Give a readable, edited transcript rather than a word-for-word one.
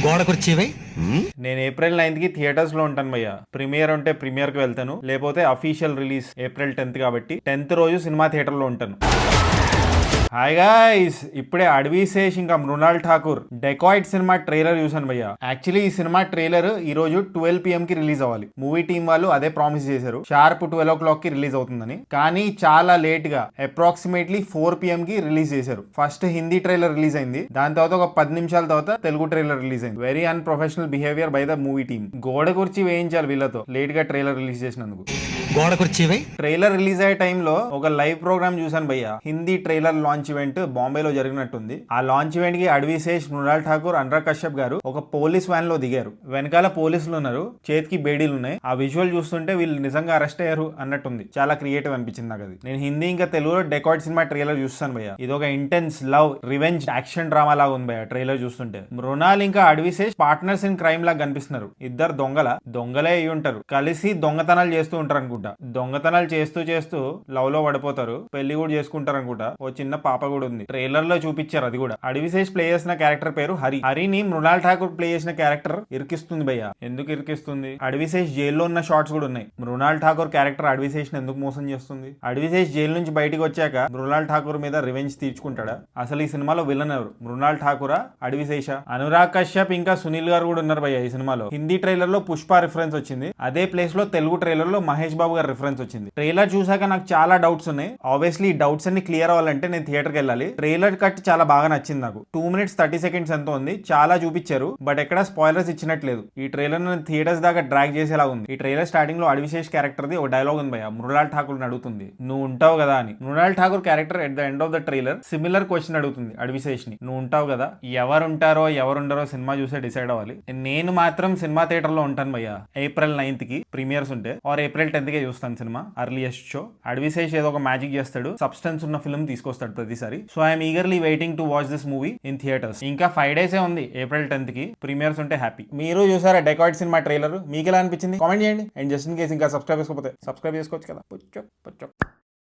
గోడ కుర్చీవై నేను April 9th కి థియేటర్స్ లో ఉంటాను భయ్య. ప్రీమియర్ ఉంటే ప్రీమియర్ కి వెళ్తాను, లేకపోతే అఫీషియల్ రిలీజ్ ఏప్రిల్ 10th కాబట్టి 10th రోజు సినిమా థియేటర్ లో ఉంటాను. హాయ్ గాయ్స్, ఇప్పుడే అడవిశేష్ ఇంకా Mrunal Thakur Dacoit cinema trailer చూసాను భయ్య. యాక్చువల్లీ ఈ సినిమా ట్రైలర్ ఈ రోజు 12 PM కి రిలీజ్ అవ్వాలి. మూవీ టీం వాళ్ళు అదే ప్రామిస్ చేశారు, షార్ప్ 12 o'clock కి రిలీజ్ అవుతుందని. కానీ చాలా లేట్ గా అప్రాక్సిమేట్లీ 4 PM కి రిలీజ్ చేశారు. ఫస్ట్ హిందీ ట్రైలర్ రిలీజ్ అయింది, దాని తర్వాత ఒక 10 నిమిషాల తర్వాత తెలుగు ట్రైలర్ రిలీజ్ అయింది. Very unprofessional behaviour by the movie team. గోడ కుర్చీ వేయించాలి వీళ్ళతో లేట్ గా ట్రైలర్ రిలీజ్ చేసినందుకు. గోడ కుర్చీవై ట్రైలర్ రిలీజ్ అయ్యే టైంలో ఒక లైవ్ ప్రోగ్రామ్ చూసాను భయ్య. హిందీ ట్రైలర్ లాంచ్ ఈవెంట్ బాంబేలో జరిగినట్టుంది. ఆ లాంచ్ ఈవెంట్ కి అడవిశేష్, మృణాల్ ఠాకూర్, అనురాగ్ కశ్యప్ గారు ఒక పోలీస్ వ్యాన్ లో దిగారు. వెనకాల పోలీసులు ఉన్నారు, చేతికి బేడీలు ఉన్నాయి. ఆ విజువల్ చూస్తుంటే వీళ్ళు నిజంగా అరెస్ట్ అయ్యారు అన్నట్టుంది. చాలా క్రియేటివ్ అనిపించింది నాకు అది. నేను హిందీ ఇంకా తెలుగులో డెకాయిట్ సినిమా ట్రైలర్ చూస్తాను భయ్య. ఇది ఒక intense love revenge action drama లాగా ఉంది భయ్య ట్రైలర్ చూస్తుంటే. మృణాల్ ఇంకా అడవిశేష్ పార్ట్నర్స్ ఇన్ క్రైమ్ లాగా కనిపిస్తున్నారు. ఇద్దరు దొంగలే అయి ఉంటారు, కలిసి దొంగతనాలు చేస్తూ ఉంటారు అనుకుంటా. దొంగతనాలు చేస్తూ చేస్తూ లవ్ లో పడిపోతారు, పెళ్లి కూడా చేసుకుంటారు అనుకుంటా. ఓ చిన్న పాప కూడా ఉంది. ట్రైలర్ లో చూపించారు అది కూడా. అడవిశేష్ ప్లే చేసిన క్యారెక్టర్ పేరు హరిని మృణాల్ ఠాకూర్ ప్లే చేసిన క్యారెక్టర్ ఇరికిస్తుంది భయ్య. ఎందుకు ఇరికిస్తుంది? అడవిశేష్ జైల్లో ఉన్న షార్ట్స్ కూడా ఉన్నాయి. మృణాల్ ఠాకూర్ క్యారెక్టర్ అడవిశేష్ ఎందుకు మోసం చేస్తుంది? అడవిశేష్ జైలు నుంచి బయటకు వచ్చాక మృణాల్ ఠాకూర్ మీద రివెంజ్ తీర్చుకుంటాడా? అసలు ఈ సినిమాలో విలన్ ఎవరు? మృణాల్ ఠాకూరా, అడవిశేష? అనురాగ్ కశ్యప్ ఇంకా సునీల్ గారు కూడా ఉన్నారు భయ్య ఈ సినిమాలో. హిందీ ట్రైలర్ లో పుష్ప రిఫరెన్స్ వచ్చింది, అదే ప్లేస్ లో తెలుగు ట్రైలర్ లో మహేష్ బాబు గారు రిఫరెన్స్ వచ్చింది. ట్రైలర్ చూసాక నాకు చాలా డౌట్స్ ఉన్నాయి. ఆబ్వియస్లీ ఈ డౌట్స్ అన్ని క్లియర్ అవ్వాలంటే నేను థియేటర్కి వెళ్ళాలి. ట్రైలర్ కట్ చాలా బాగా నచ్చింది నాకు. 2 minutes 30 seconds ఎంతో ఉంది, చాలా చూపించారు, బట్ ఎక్కడ స్పాయిలర్స్ ఇచ్చినట్లేదు. ఈ ట్రైలర్ థియేటర్స్ దాకా డ్రాగ్ చేసేలా ఉంది. ఈ ట్రైలర్ స్టార్టింగ్ లో అడవిశేష్ క్యారెక్టర్ ది ఒక డైలాగ్ ఉంది భయ్య. మృణాల్ ఠాకూర్ అడుగుతుంది, నువ్వు ఉంటావు కదా అని. Mrunal Thakur character at the end of the trailer similar question అడుగుతుంది అడవిశేష్ ని, నువ్వు ఉంటావు కదా. ఎవరుంటారో ఎవరుండరో సినిమా చూసే డిసైడ్ అవ్వాలి. నేను మాత్రం సినిమా థియేటర్ లో ఉంటాను భయ్య. ఏప్రిల్ 9th కి ప్రీమియర్స్ ఉంటే ఆర్ ఏప్రిల్ 10th కే చూస్తాను సినిమా, అర్లియస్ట్ షో. అడవిశేష్ ఏదో ఒక మ్యాజిక్ చేస్తాడు, సబ్స్టెన్స్ ఉన్న ఫిల్మ్ తీసుకొస్తాడు ప్రతిసారి. So I'm eagerly waiting to watch this movie in theatres. ఇంకా 5 days ఉంది ఏప్రిల్ 10th కి. ప్రీమియర్స్ ఉంటే హ్యాపీ. మీరు చూసారా డెకాయిట్ సినిమా ట్రైలర్? మీకు ఎలా అనిపించింది కామెంట్ చేయండి. అండ్ జస్ట్ ఇన్ కేస్ ఇంకా సబ్స్క్రైబ్ చేసుకోకపోతే సబ్స్క్రైబ్ చేసుకోవచ్చు కదా.